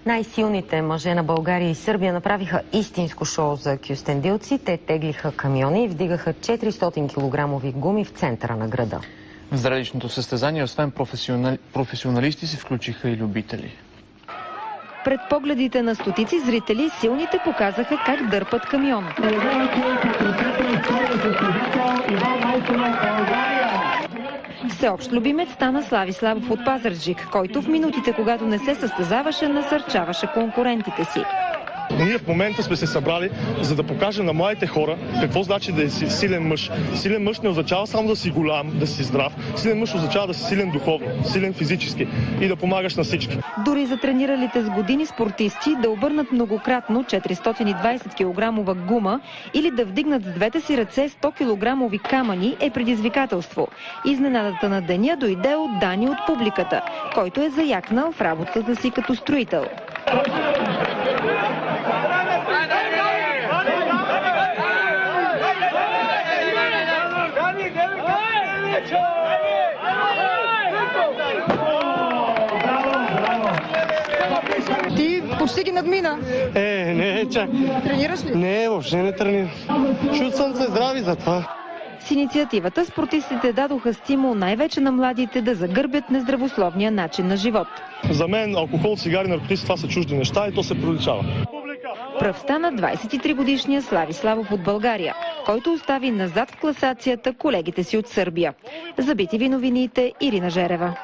Най-силните мъже на България и Сърбия направиха истинско шоу за кюстендилци. Те теглиха камиони и вдигаха 400 килограмови гуми в центъра на града. В зрелищното състезание, освен професионалисти, се включиха и любители. Пред погледите на стотици зрители, силните показаха как дърпат камион. Всеобщ любимец стана Слави Славов от Пазарджик, който в минутите, когато не се състезаваше, насърчаваше конкурентите си. Ние в момента сме се събрали, за да покажем на младите хора какво значи да е силен мъж. Силен мъж не означава само да си голям, да си здрав. Силен мъж означава да си силен духовно, силен физически и да помагаш на всички. Дори за трениралите с години спортисти да обърнат многократно 420 кг гума или да вдигнат с двете си ръце 100 кг камъни е предизвикателство. Изненадата на деня дойде от Дани от публиката, който е заякнал в работата си като строител. Ти почти ги надмина. Не, чак. Тренираш ли? Не, въобще не тренирам. Чут съм се здрави за това. С инициативата спортистите дадоха стимул най-вече на младите да загърбят нездравословния начин на живот. За мен алкохол, цигари, наркотици, това са чужди неща и то се проличава. Пръв стана 23-годишния Слави Славов от България, който остави назад в класацията колегите си от Сърбия. За BTV новините Ирина Жерева.